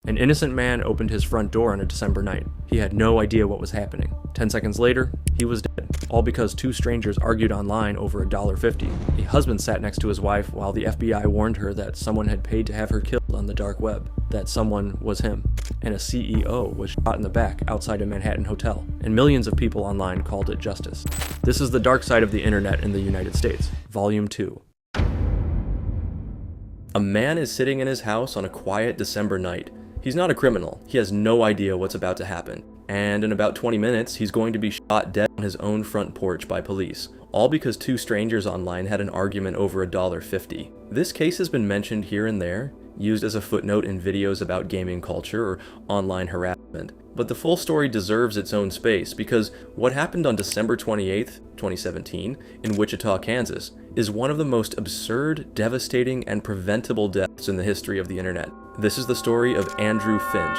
An innocent man opened his front door on a December night. He had no idea what was happening. 10 seconds later, he was dead, all because two strangers argued online over $1.50. A husband sat next to his wife while the FBI warned her that someone had paid to have her killed on the dark web. That someone was him. And a CEO was shot in the back outside a Manhattan hotel, and millions of people online called it justice. This is the dark side of the internet in the United States, Volume 2. A man is sitting in his house on a quiet December night. He's not a criminal. He has no idea what's about to happen. And in about 20 minutes, he's going to be shot dead on his own front porch by police, all because two strangers online had an argument over $1.50. This case has been mentioned here and there, used as a footnote in videos about gaming culture or online harassment. But the full story deserves its own space because what happened on December 28th, 2017, in Wichita, Kansas, is one of the most absurd, devastating, and preventable deaths in the history of the internet. This is the story of Andrew Finch.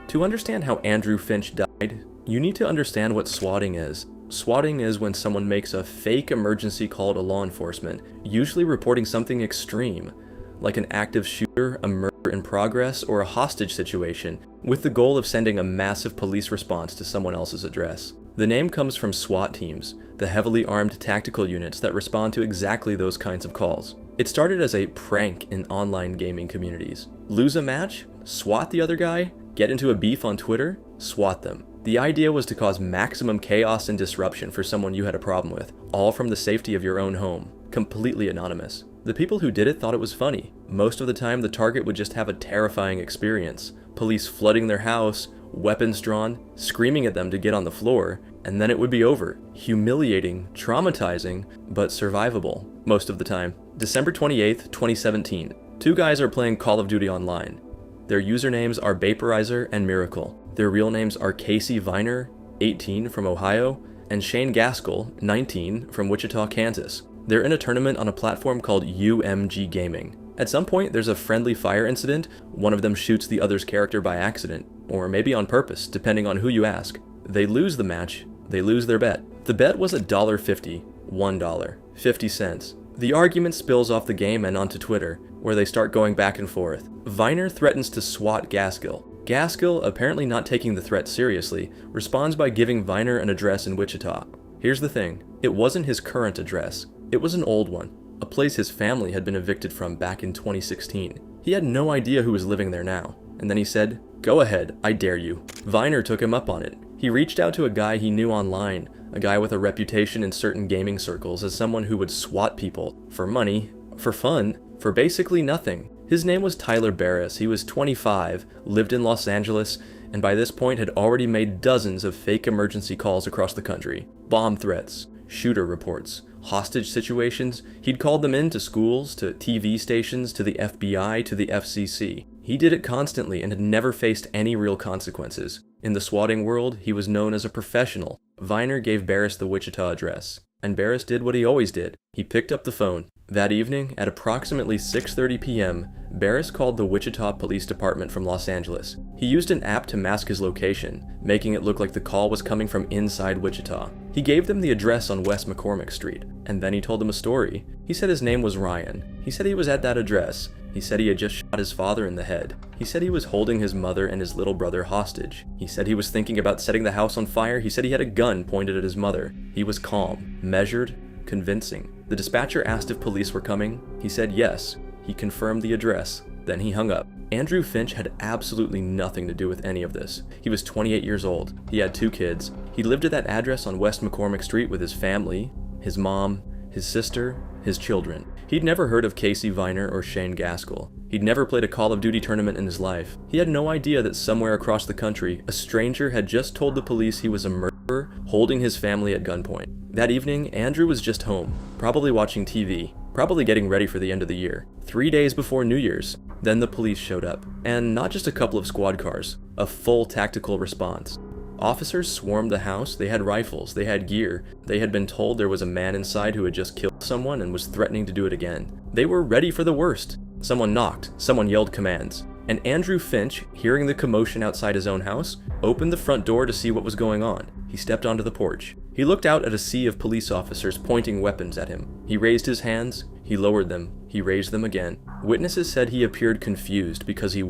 To understand how Andrew Finch died, you need to understand what swatting is. Swatting is when someone makes a fake emergency call to law enforcement, usually reporting something extreme, like an active shooter, a murder in progress, or a hostage situation, with the goal of sending a massive police response to someone else's address. The name comes from SWAT teams, the heavily armed tactical units that respond to exactly those kinds of calls. It started as a prank in online gaming communities. Lose a match? SWAT the other guy? Get into a beef on Twitter? SWAT them. The idea was to cause maximum chaos and disruption for someone you had a problem with, all from the safety of your own home, completely anonymous. The people who did it thought it was funny. Most of the time, the target would just have a terrifying experience. Police flooding their house, weapons drawn, screaming at them to get on the floor, and then it would be over. Humiliating, traumatizing, but survivable, most of the time. December 28th, 2017. Two guys are playing Call of Duty online. Their usernames are Vaporizer and Miracle. Their real names are Casey Viner, 18, from Ohio, and Shane Gaskell, 19, from Wichita, Kansas. They're in a tournament on a platform called UMG Gaming. At some point, there's a friendly fire incident. One of them shoots the other's character by accident, or maybe on purpose, depending on who you ask. They lose the match. They lose their bet. The bet was $1.50, $1, 50 cents. The argument spills off the game and onto Twitter, where they start going back and forth. Viner threatens to swat Gaskell. Gaskell, apparently not taking the threat seriously, responds by giving Viner an address in Wichita. Here's the thing, it wasn't his current address. It was an old one, a place his family had been evicted from back in 2016. He had no idea who was living there now, and then he said, "Go ahead, I dare you." Viner took him up on it. He reached out to a guy he knew online, a guy with a reputation in certain gaming circles as someone who would swat people, for money, for fun, for basically nothing. His name was Tyler Barris. He was 25, lived in Los Angeles, and by this point had already made dozens of fake emergency calls across the country. Bomb threats, shooter reports, hostage situations. He'd called them in to schools, to TV stations, to the FBI, to the FCC. He did it constantly and had never faced any real consequences. In the swatting world, he was known as a professional. Viner gave Barris the Wichita address, and Barris did what he always did. He picked up the phone. That evening, at approximately 6:30 p.m., Barris called the Wichita Police Department from Los Angeles. He used an app to mask his location, making it look like the call was coming from inside Wichita. He gave them the address on West McCormick Street, and then he told them a story. He said his name was Ryan. He said he was at that address. He said he had just shot his father in the head. He said he was holding his mother and his little brother hostage. He said he was thinking about setting the house on fire. He said he had a gun pointed at his mother. He was calm, measured, convincing. The dispatcher asked if police were coming. He said yes. He confirmed the address. Then he hung up. Andrew Finch had absolutely nothing to do with any of this. He was 28 years old. He had 2 kids. He lived at that address on West McCormick Street with his family, his mom, his sister, his children. He'd never heard of Casey Viner or Shane Gaskell. He'd never played a Call of Duty tournament in his life. He had no idea that somewhere across the country, a stranger had just told the police he was a murderer, holding his family at gunpoint. That evening, Andrew was just home, probably watching TV, probably getting ready for the end of the year. 3 days before New Year's, then the police showed up. And not just a couple of squad cars, a full tactical response. Officers swarmed the house. They had rifles, they had gear. They had been told there was a man inside who had just killed someone and was threatening to do it again. They were ready for the worst. Someone knocked, someone yelled commands. And Andrew Finch, hearing the commotion outside his own house, opened the front door to see what was going on. He stepped onto the porch. He looked out at a sea of police officers pointing weapons at him. He raised his hands, he lowered them, he raised them again. Witnesses said he appeared confused because he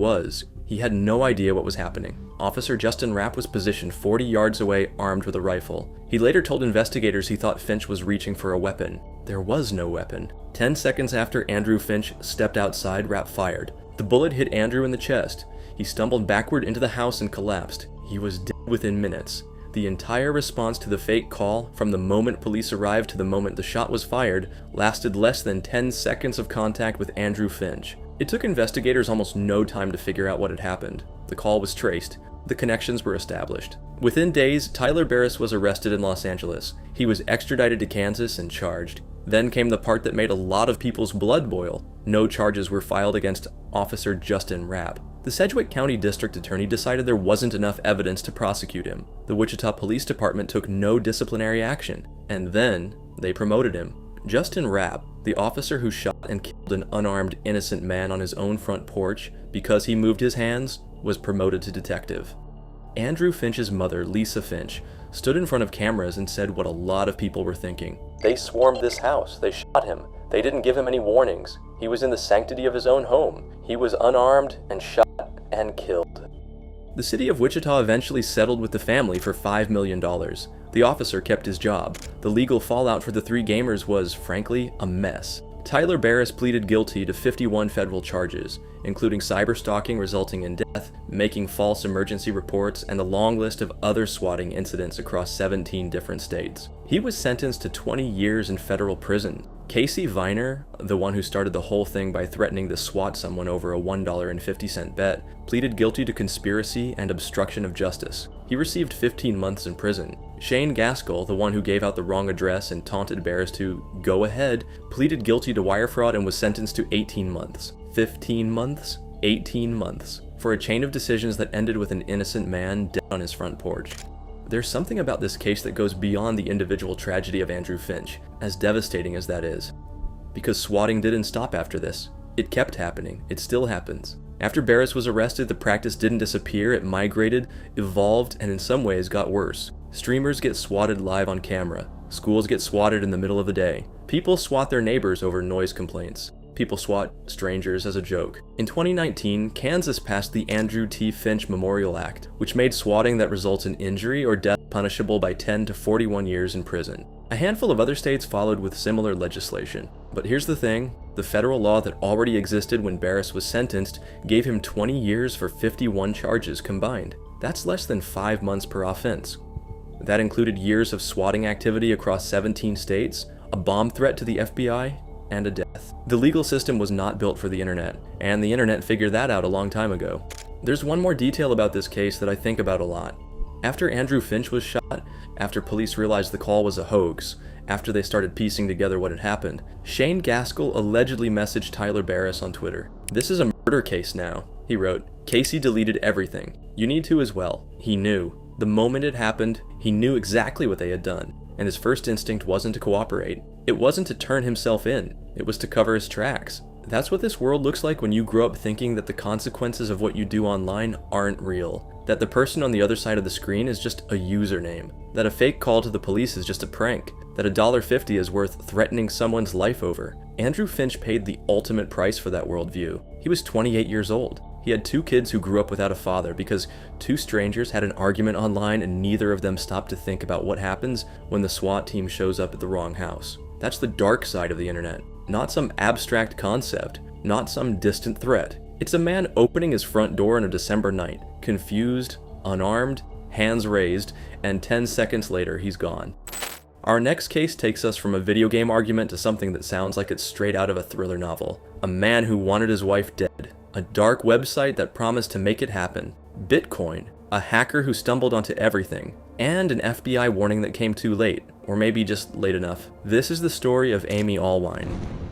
He had no idea what was happening. Officer Justin Rapp was positioned 40 yards away, armed with a rifle. He later told investigators he thought Finch was reaching for a weapon. There was no weapon. 10 seconds after Andrew Finch stepped outside, Rapp fired. The bullet hit Andrew in the chest. He stumbled backward into the house and collapsed. He was dead within minutes. The entire response to the fake call, from the moment police arrived to the moment the shot was fired, lasted less than 10 seconds of contact with Andrew Finch. It took investigators almost no time to figure out what had happened. The call was traced. The connections were established. Within days, Tyler Barris was arrested in Los Angeles. He was extradited to Kansas and charged. Then came the part that made a lot of people's blood boil. No charges were filed against Officer Justin Rapp. The Sedgwick County District Attorney decided there wasn't enough evidence to prosecute him. The Wichita Police Department took no disciplinary action. And then, they promoted him. Justin Rapp, the officer who shot and killed an unarmed, innocent man on his own front porch because he moved his hands, was promoted to detective. Andrew Finch's mother, Lisa Finch, stood in front of cameras and said what a lot of people were thinking. They swarmed this house. They shot him. They didn't give him any warnings. He was in the sanctity of his own home. He was unarmed and shot and killed. The city of Wichita eventually settled with the family for $5 million. The officer kept his job. The legal fallout for the three gamers was, frankly, a mess. Tyler Barris pleaded guilty to 51 federal charges, including cyberstalking resulting in death, making false emergency reports, and a long list of other swatting incidents across 17 different states. He was sentenced to 20 years in federal prison. Casey Viner, the one who started the whole thing by threatening to swat someone over a $1.50 bet, pleaded guilty to conspiracy and obstruction of justice. He received 15 months in prison. Shane Gaskell, the one who gave out the wrong address and taunted Barris to go ahead, pleaded guilty to wire fraud and was sentenced to 18 months. 15 months? 18 months. For a chain of decisions that ended with an innocent man dead on his front porch. There's something about this case that goes beyond the individual tragedy of Andrew Finch, as devastating as that is. Because swatting didn't stop after this. It kept happening. It still happens. After Barris was arrested, the practice didn't disappear, it migrated, evolved, and in some ways got worse. Streamers get swatted live on camera. Schools get swatted in the middle of the day. People swat their neighbors over noise complaints. People swat strangers as a joke. In 2019, Kansas passed the Andrew T. Finch Memorial Act, which made swatting that results in injury or death punishable by 10 to 41 years in prison. A handful of other states followed with similar legislation. But here's the thing, the federal law that already existed when Barris was sentenced gave him 20 years for 51 charges combined. That's less than 5 months per offense. That included years of swatting activity across 17 states, a bomb threat to the FBI, and a death. The legal system was not built for the internet, and the internet figured that out a long time ago. There's one more detail about this case that I think about a lot. After Andrew Finch was shot, after police realized the call was a hoax, after they started piecing together what had happened, Shane Gaskell allegedly messaged Tyler Barris on Twitter. "This is a murder case now," he wrote. "Casey deleted everything. You need to as well." He knew. The moment it happened, he knew exactly what they had done, and his first instinct wasn't to cooperate. It wasn't to turn himself in. It was to cover his tracks. That's what this world looks like when you grow up thinking that the consequences of what you do online aren't real. That the person on the other side of the screen is just a username. That a fake call to the police is just a prank. That $1.50 is worth threatening someone's life over. Andrew Finch paid the ultimate price for that worldview. He was 28 years old. He had 2 kids who grew up without a father because 2 strangers had an argument online and neither of them stopped to think about what happens when the SWAT team shows up at the wrong house. That's the dark side of the internet. Not some abstract concept, not some distant threat. It's a man opening his front door on a December night, confused, unarmed, hands raised, and 10 seconds later he's gone. Our next case takes us from a video game argument to something that sounds like it's straight out of a thriller novel. A man who wanted his wife dead. A dark website that promised to make it happen. Bitcoin. A hacker who stumbled onto everything. And an FBI warning that came too late. Or maybe just late enough. This is the story of Amy Allwine.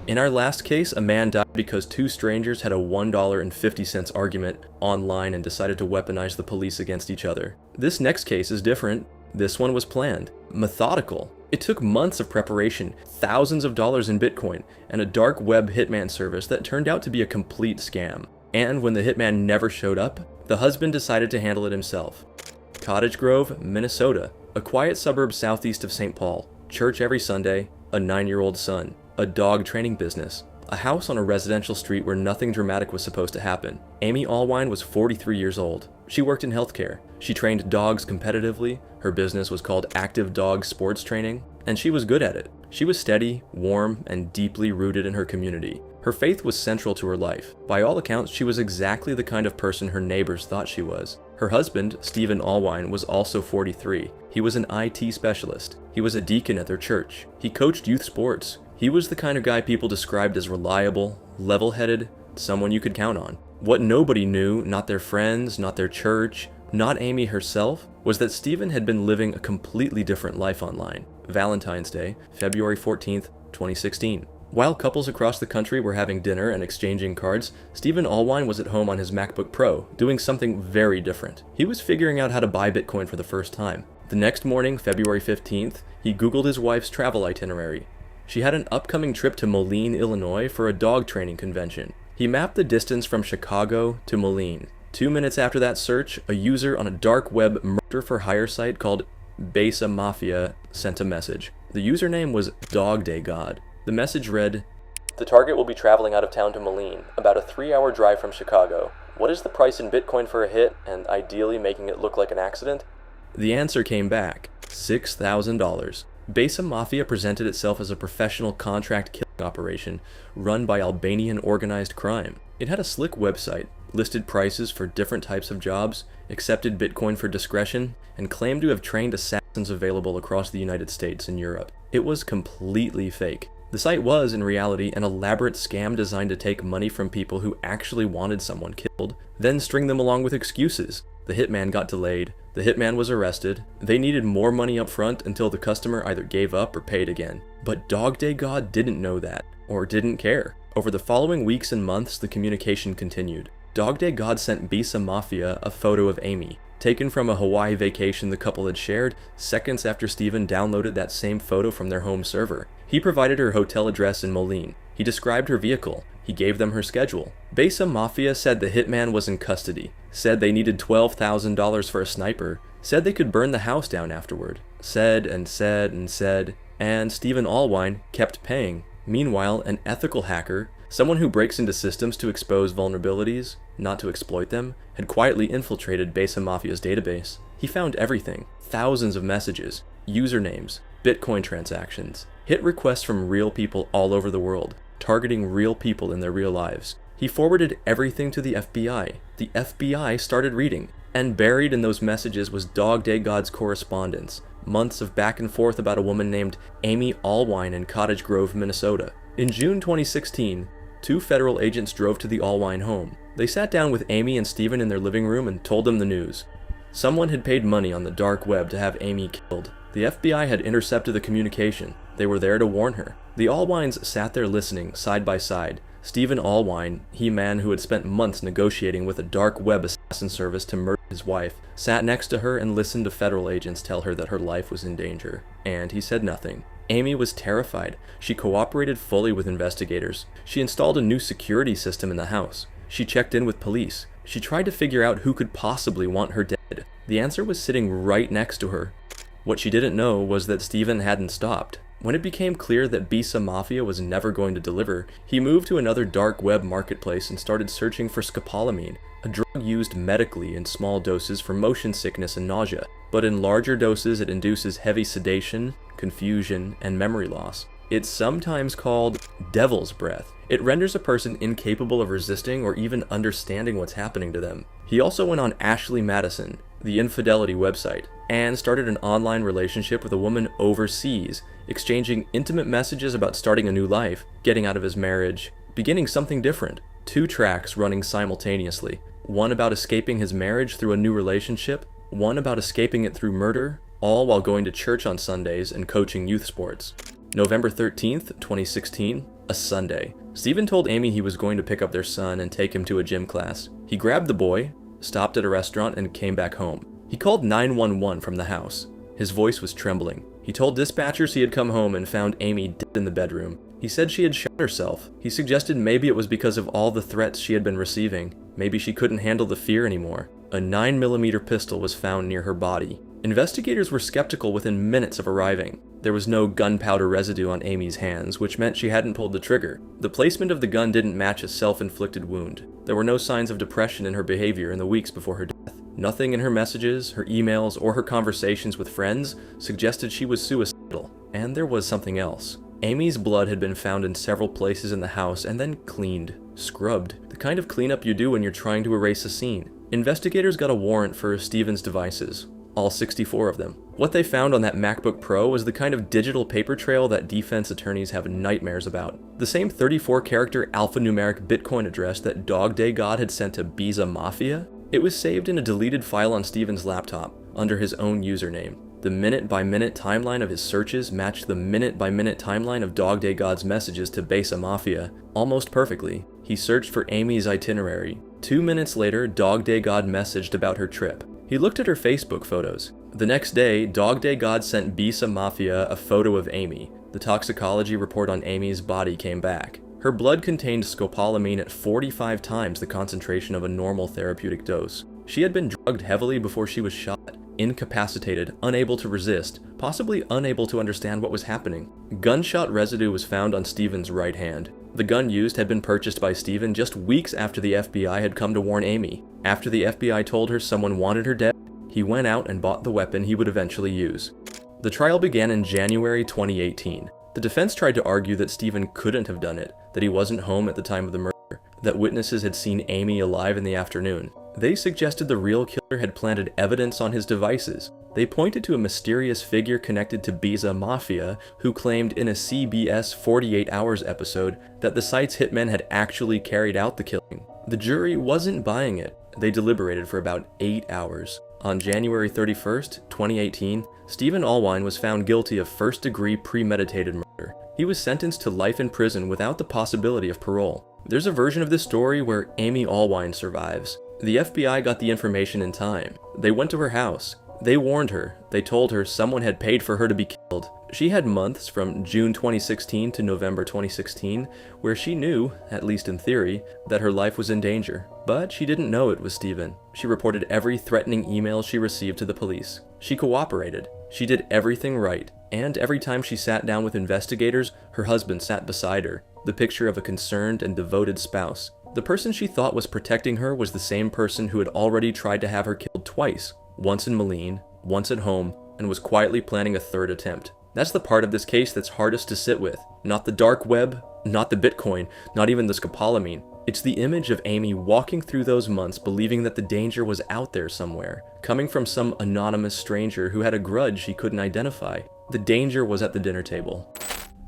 In our last case, a man died because 2 strangers had a $1.50 argument online and decided to weaponize the police against each other. This next case is different. This one was planned. Methodical. It took months of preparation, thousands of dollars in Bitcoin, and a dark web hitman service that turned out to be a complete scam. And when the hitman never showed up, the husband decided to handle it himself. Cottage Grove, Minnesota, a quiet suburb southeast of St. Paul, church every Sunday, a 9-year-old son, a dog training business, a house on a residential street where nothing dramatic was supposed to happen. Amy Allwine was 43 years old. She worked in healthcare. She trained dogs competitively. Her business was called Active Dog Sports Training, and she was good at it. She was steady, warm, and deeply rooted in her community. Her faith was central to her life. By all accounts, she was exactly the kind of person her neighbors thought she was. Her husband, Stephen Allwine, was also 43. He was an IT specialist. He was a deacon at their church. He coached youth sports. He was the kind of guy people described as reliable, level-headed, someone you could count on. What nobody knew, not their friends, not their church, not Amy herself, was that Stephen had been living a completely different life online. Valentine's Day, February 14th, 2016. While couples across the country were having dinner and exchanging cards, Stephen Allwine was at home on his MacBook Pro, doing something very different. He was figuring out how to buy Bitcoin for the first time. The next morning, February 15th, he Googled his wife's travel itinerary. She had an upcoming trip to Moline, Illinois for a dog training convention. He mapped the distance from Chicago to Moline. 2 minutes after that search, a user on a dark web murder-for-hire site called Besa Mafia sent a message. The username was Dog Day God. The message read, "The target will be traveling out of town to Moline, about a 3-hour drive from Chicago. What is the price in Bitcoin for a hit, and ideally making it look like an accident?" The answer came back, $6,000. Besa Mafia presented itself as a professional contract killing operation run by Albanian organized crime. It had a slick website, listed prices for different types of jobs, accepted Bitcoin for discretion, and claimed to have trained assassins available across the United States and Europe. It was completely fake. The site was, in reality, an elaborate scam designed to take money from people who actually wanted someone killed, then string them along with excuses. The hitman got delayed, the hitman was arrested, they needed more money up front until the customer either gave up or paid again. But Dog Day God didn't know that, or didn't care. Over the following weeks and months, the communication continued. Dog Day God sent Besa Mafia a photo of Amy, taken from a Hawaii vacation the couple had shared seconds after Stephen downloaded that same photo from their home server. He provided her hotel address in Moline. He described her vehicle. He gave them her schedule. Besa Mafia said the hitman was in custody, said they needed $12,000 for a sniper, said they could burn the house down afterward, said and said and said, and Stephen Allwine kept paying. Meanwhile, an ethical hacker, someone who breaks into systems to expose vulnerabilities, not to exploit them, had quietly infiltrated Besa Mafia's database. He found everything, thousands of messages, usernames, Bitcoin transactions, hit requests from real people all over the world, targeting real people in their real lives. He forwarded everything to the FBI. The FBI started reading, and buried in those messages was Dog Day God's correspondence, months of back and forth about a woman named Amy Allwine in Cottage Grove, Minnesota. In June 2016, 2 federal agents drove to the Allwine home. They sat down with Amy and Stephen in their living room and told them the news. Someone had paid money on the dark web to have Amy killed. The FBI had intercepted the communication. They were there to warn her. The Allwines sat there listening, side by side. Stephen Allwine, he-man who had spent months negotiating with a dark web assassin service to murder his wife, sat next to her and listened to federal agents tell her that her life was in danger. And he said nothing. Amy was terrified. She cooperated fully with investigators. She installed a new security system in the house. She checked in with police. She tried to figure out who could possibly want her dead. The answer was sitting right next to her. What she didn't know was that Stephen hadn't stopped. When it became clear that Besa Mafia was never going to deliver, he moved to another dark web marketplace and started searching for scopolamine, a drug used medically in small doses for motion sickness and nausea, but in larger doses it induces heavy sedation, confusion, and memory loss. It's sometimes called devil's breath. It renders a person incapable of resisting or even understanding what's happening to them. He also went on Ashley Madison, the infidelity website, and started an online relationship with a woman overseas, exchanging intimate messages about starting a new life, getting out of his marriage, beginning something different. 2 tracks running simultaneously. One about escaping his marriage through a new relationship, one about escaping it through murder, all while going to church on Sundays and coaching youth sports. November 13th, 2016, a Sunday. Stephen told Amy he was going to pick up their son and take him to a gym class. He grabbed the boy, stopped at a restaurant, and came back home. He called 911 from the house. His voice was trembling. He told dispatchers he had come home and found Amy dead in the bedroom. He said she had shot herself. He suggested maybe it was because of all the threats she had been receiving. Maybe she couldn't handle the fear anymore. A 9mm pistol was found near her body. Investigators were skeptical within minutes of arriving. There was no gunpowder residue on Amy's hands, which meant she hadn't pulled the trigger. The placement of the gun didn't match a self-inflicted wound. There were no signs of depression in her behavior in the weeks before her death. Nothing in her messages, her emails, or her conversations with friends suggested she was suicidal. And there was something else. Amy's blood had been found in several places in the house and then cleaned, scrubbed, the kind of cleanup you do when you're trying to erase a scene. Investigators got a warrant for Stephen's devices, all 64 of them. What they found on that MacBook Pro was the kind of digital paper trail that defense attorneys have nightmares about. The same 34-character alphanumeric Bitcoin address that Dog Day God had sent to Beeza Mafia. It was saved in a deleted file on Stephen's laptop, under his own username. The minute-by-minute timeline of his searches matched the minute-by-minute timeline of Dog Day God's messages to Beeza Mafia, almost perfectly. He searched for Amy's itinerary. 2 minutes later, Dog Day God messaged about her trip. He looked at her Facebook photos. The next day, Dog Day God sent Beeza Mafia a photo of Amy. The toxicology report on Amy's body came back. Her blood contained scopolamine at 45 times the concentration of a normal therapeutic dose. She had been drugged heavily before she was shot, incapacitated, unable to resist, possibly unable to understand what was happening. Gunshot residue was found on Stephen's right hand. The gun used had been purchased by Stephen just weeks after the FBI had come to warn Amy. After the FBI told her someone wanted her dead, he went out and bought the weapon he would eventually use. The trial began in January 2018. The defense tried to argue that Stephen couldn't have done it, that he wasn't home at the time of the murder, that witnesses had seen Amy alive in the afternoon. They suggested the real killer had planted evidence on his devices. They pointed to a mysterious figure connected to Beeza Mafia who claimed in a CBS 48 Hours episode that the site's hitmen had actually carried out the killing. The jury wasn't buying it. They deliberated for about 8 hours. On January 31st, 2018, Stephen Allwine was found guilty of first-degree premeditated murder. He was sentenced to life in prison without the possibility of parole. There's a version of this story where Amy Allwine survives. The FBI got the information in time. They went to her house. They warned her. They told her someone had paid for her to be killed. She had months from June 2016 to November 2016 where she knew, at least in theory, that her life was in danger. But she didn't know it was Stephen. She reported every threatening email she received to the police. She cooperated. She did everything right. And every time she sat down with investigators, her husband sat beside her, the picture of a concerned and devoted spouse. The person she thought was protecting her was the same person who had already tried to have her killed twice, once in Moline, once at home, and was quietly planning a third attempt. That's the part of this case that's hardest to sit with. Not the dark web, not the Bitcoin, not even the scopolamine. It's the image of Amy walking through those months believing that the danger was out there somewhere, coming from some anonymous stranger who had a grudge she couldn't identify. The danger was at the dinner table.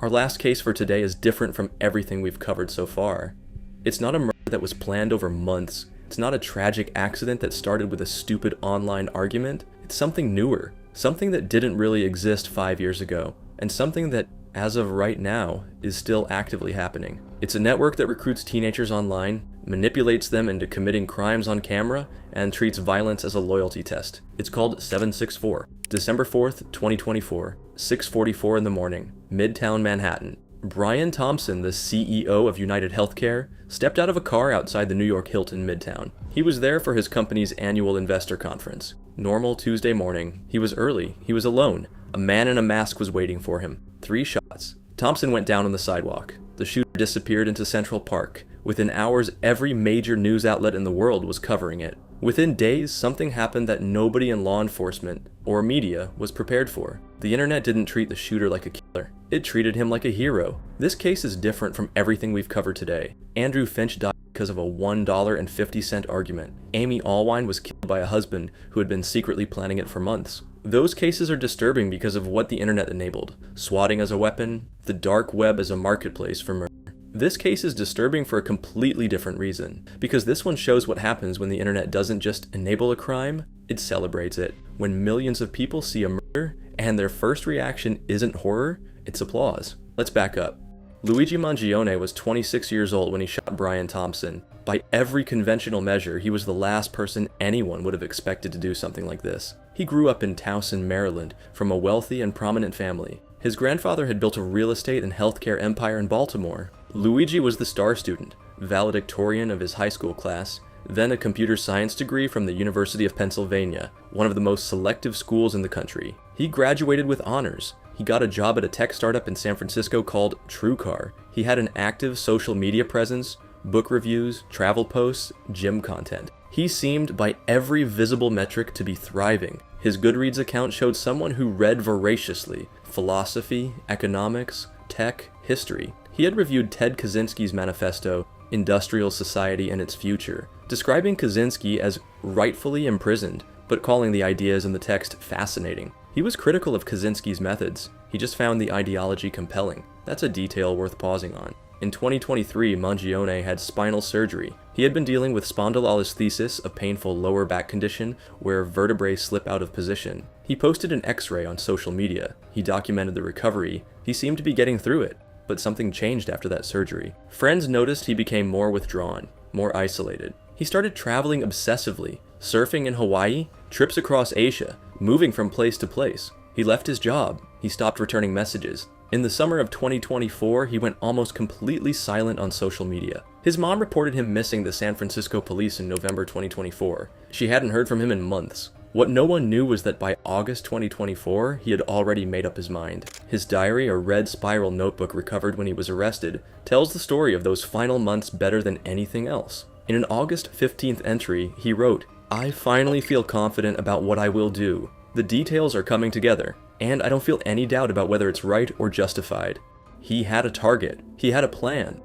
Our last case for today is different from everything we've covered so far. It's not a murder that was planned over months. It's not a tragic accident that started with a stupid online argument. It's something newer, something that didn't really exist 5 years ago, and something that, as of right now, is still actively happening. It's a network that recruits teenagers online, manipulates them into committing crimes on camera, and treats violence as a loyalty test. It's called 764. December 4th, 2024, 6:44 in the morning, Midtown Manhattan. Brian Thompson, the CEO of United Healthcare, stepped out of a car outside the New York Hilton Midtown. He was there for his company's annual investor conference. Normal Tuesday morning. He was early. He was alone. A man in a mask was waiting for him. 3 shots. Thompson went down on the sidewalk. The shooter disappeared into Central Park. Within hours, every major news outlet in the world was covering it. Within days, something happened that nobody in law enforcement or media was prepared for. The internet didn't treat the shooter like a killer. It treated him like a hero. This case is different from everything we've covered today. Andrew Finch died because of a $1.50 argument. Amy Allwine was killed by a husband who had been secretly planning it for months. Those cases are disturbing because of what the internet enabled. Swatting as a weapon, the dark web as a marketplace for murder. This case is disturbing for a completely different reason, because this one shows what happens when the internet doesn't just enable a crime, it celebrates it. When millions of people see a murder, and their first reaction isn't horror, it's applause. Let's back up. Luigi Mangione was 26 years old when he shot Brian Thompson. By every conventional measure, he was the last person anyone would have expected to do something like this. He grew up in Towson, Maryland, from a wealthy and prominent family. His grandfather had built a real estate and healthcare empire in Baltimore. Luigi was the star student, valedictorian of his high school class, then a computer science degree from the University of Pennsylvania, one of the most selective schools in the country. He graduated with honors, He got a job at a tech startup in San Francisco called TrueCar. He had an active social media presence, book reviews, travel posts, gym content. He seemed by every visible metric to be thriving. His Goodreads account showed someone who read voraciously: philosophy, economics, tech, history. He had reviewed Ted Kaczynski's manifesto, Industrial Society and Its Future, describing Kaczynski as rightfully imprisoned, but calling the ideas in the text fascinating. He was critical of Kaczynski's methods. He just found the ideology compelling. That's a detail worth pausing on. In 2023, Mangione had spinal surgery. He had been dealing with spondylolisthesis, a painful lower back condition where vertebrae slip out of position. He posted an X-ray on social media. He documented the recovery. He seemed to be getting through it, but something changed after that surgery. Friends noticed he became more withdrawn, more isolated. He started traveling obsessively, surfing in Hawaii, trips across Asia, moving from place to place. He left his job. He stopped returning messages. In the summer of 2024, he went almost completely silent on social media. His mom reported him missing the San Francisco police in November 2024. She hadn't heard from him in months. What no one knew was that by August 2024, he had already made up his mind. His diary, a red spiral notebook recovered when he was arrested, tells the story of those final months better than anything else. In an August 15th entry, he wrote, "I finally feel confident about what I will do. The details are coming together, and I don't feel any doubt about whether it's right or justified." He had a target, he had a plan,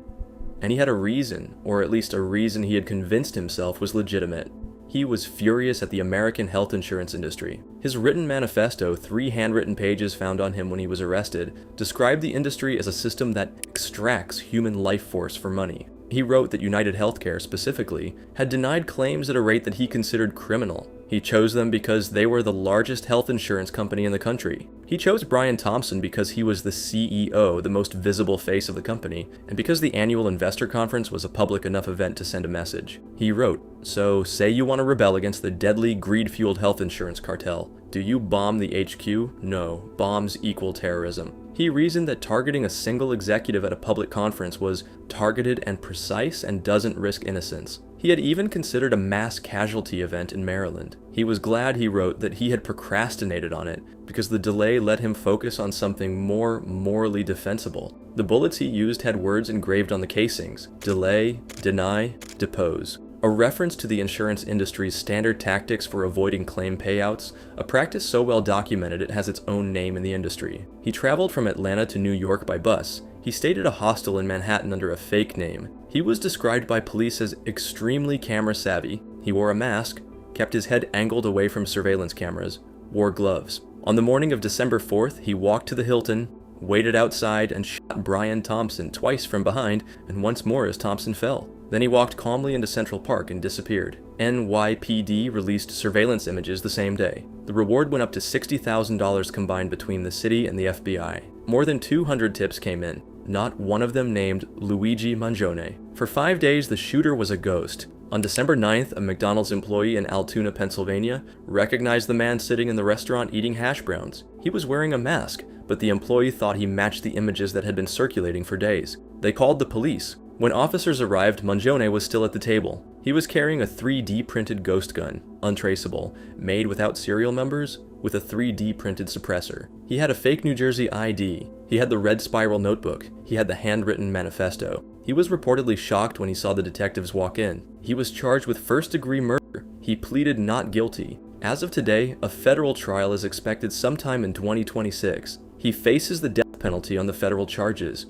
and he had a reason, or at least a reason he had convinced himself was legitimate. He was furious at the American health insurance industry. His written manifesto, 3 handwritten pages found on him when he was arrested, described the industry as a system that extracts human life force for money. He wrote that United Healthcare, specifically, had denied claims at a rate that he considered criminal. He chose them because they were the largest health insurance company in the country. He chose Brian Thompson because he was the CEO, the most visible face of the company, and because the annual investor conference was a public enough event to send a message. He wrote, "So, say you want to rebel against the deadly, greed-fueled health insurance cartel. Do you bomb the HQ? No. Bombs equal terrorism." He reasoned that targeting a single executive at a public conference was targeted and precise and doesn't risk innocence. He had even considered a mass casualty event in Maryland. He was glad, he wrote, that he had procrastinated on it because the delay let him focus on something more morally defensible. The bullets he used had words engraved on the casings: delay, deny, depose. A reference to the insurance industry's standard tactics for avoiding claim payouts, a practice so well documented it has its own name in the industry. He traveled from Atlanta to New York by bus. He stayed at a hostel in Manhattan under a fake name. He was described by police as extremely camera savvy. He wore a mask, kept his head angled away from surveillance cameras, wore gloves. On the morning of December 4th, he walked to the Hilton, waited outside, and shot Brian Thompson twice from behind and once more as Thompson fell. Then he walked calmly into Central Park and disappeared. NYPD released surveillance images the same day. The reward went up to $60,000 combined between the city and the FBI. More than 200 tips came in, not one of them named Luigi Mangione. For 5 days, the shooter was a ghost. On December 9th, a McDonald's employee in Altoona, Pennsylvania, recognized the man sitting in the restaurant eating hash browns. He was wearing a mask, but the employee thought he matched the images that had been circulating for days. They called the police. When officers arrived, Mangione was still at the table. He was carrying a 3D printed ghost gun, untraceable, made without serial numbers, with a 3D printed suppressor. He had a fake New Jersey ID. He had the red spiral notebook. He had the handwritten manifesto. He was reportedly shocked when he saw the detectives walk in. He was charged with first-degree murder. He pleaded not guilty. As of today, a federal trial is expected sometime in 2026. He faces the death penalty on the federal charges.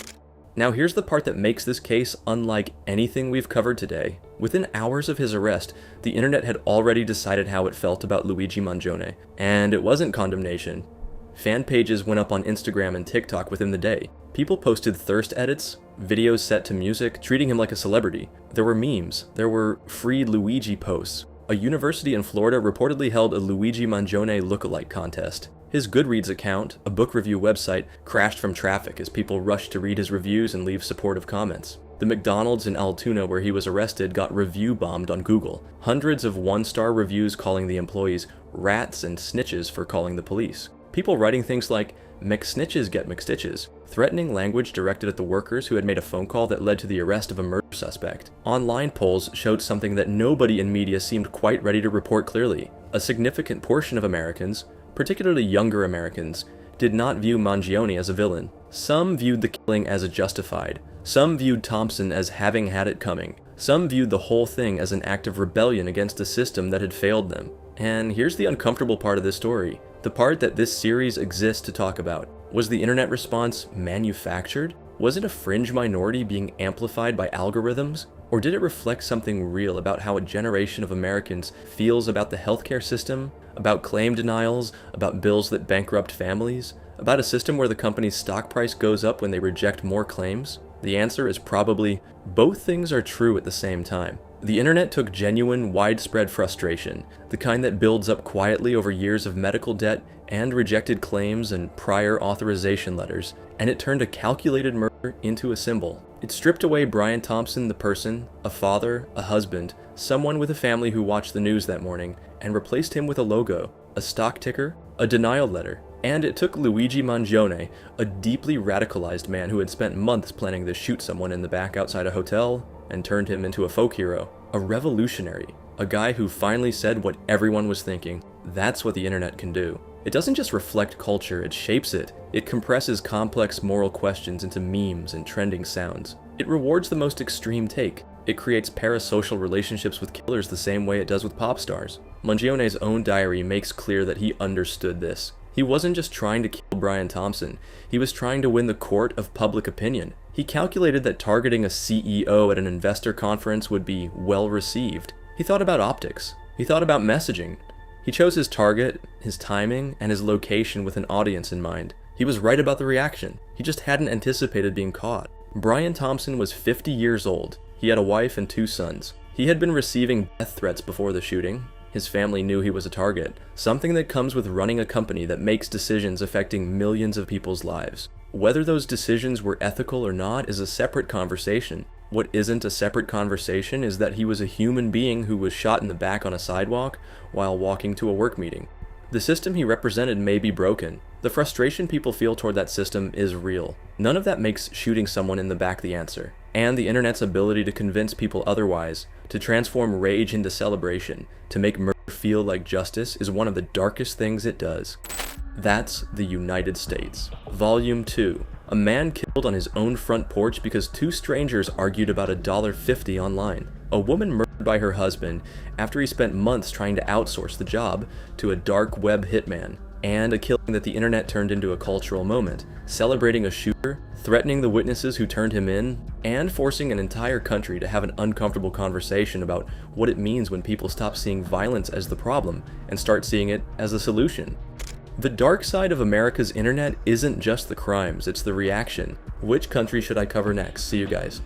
Now here's the part that makes this case unlike anything we've covered today. Within hours of his arrest, the internet had already decided how it felt about Luigi Mangione, and it wasn't condemnation. Fan pages went up on Instagram and TikTok within the day. People posted thirst edits, videos set to music, treating him like a celebrity. There were memes. There were free Luigi posts. A university in Florida reportedly held a Luigi Mangione lookalike contest. His Goodreads account, a book review website, crashed from traffic as people rushed to read his reviews and leave supportive comments. The McDonald's in Altoona where he was arrested got review bombed on Google. Hundreds of one-star reviews calling the employees rats and snitches for calling the police. People writing things like, "McSnitches get McStitches," threatening language directed at the workers who had made a phone call that led to the arrest of a murder suspect. Online polls showed something that nobody in media seemed quite ready to report clearly. A significant portion of Americans, particularly younger Americans, did not view Mangione as a villain. Some viewed the killing as justified. Some viewed Thompson as having had it coming. Some viewed the whole thing as an act of rebellion against a system that had failed them. And here's the uncomfortable part of this story. The part that this series exists to talk about. Was the internet response manufactured? Was it a fringe minority being amplified by algorithms? Or did it reflect something real about how a generation of Americans feels about the healthcare system, about claim denials, about bills that bankrupt families, about a system where the company's stock price goes up when they reject more claims? The answer is probably both things are true at the same time. The internet took genuine, widespread frustration, the kind that builds up quietly over years of medical debt and rejected claims and prior authorization letters, and it turned a calculated murder into a symbol. It stripped away Brian Thompson the person, a father, a husband, someone with a family who watched the news that morning, and replaced him with a logo, a stock ticker, a denial letter. And it took Luigi Mangione, a deeply radicalized man who had spent months planning to shoot someone in the back outside a hotel, and turned him into a folk hero, a revolutionary, a guy who finally said what everyone was thinking. That's what the internet can do. It doesn't just reflect culture, it shapes it. It compresses complex moral questions into memes and trending sounds. It rewards the most extreme take. It creates parasocial relationships with killers the same way it does with pop stars. Mangione's own diary makes clear that he understood this. He wasn't just trying to kill Brian Thompson, he was trying to win the court of public opinion. He calculated that targeting a CEO at an investor conference would be well received. He thought about optics. He thought about messaging. He chose his target, his timing, and his location with an audience in mind. He was right about the reaction. He just hadn't anticipated being caught. Brian Thompson was 50 years old. He had a wife and 2 sons. He had been receiving death threats before the shooting. His family knew he was a target, something that comes with running a company that makes decisions affecting millions of people's lives. Whether those decisions were ethical or not is a separate conversation. What isn't a separate conversation is that he was a human being who was shot in the back on a sidewalk while walking to a work meeting. The system he represented may be broken. The frustration people feel toward that system is real. None of that makes shooting someone in the back the answer. And the internet's ability to convince people otherwise, to transform rage into celebration, to make murder feel like justice is one of the darkest things it does. That's the United States. Volume 2. A man killed on his own front porch because 2 strangers argued about $1.50 online. A woman murdered by her husband after he spent months trying to outsource the job to a dark web hitman. And a killing that the internet turned into a cultural moment, celebrating a shooter, threatening the witnesses who turned him in, and forcing an entire country to have an uncomfortable conversation about what it means when people stop seeing violence as the problem and start seeing it as a solution. The dark side of America's internet isn't just the crimes, it's the reaction. Which country should I cover next? See you guys.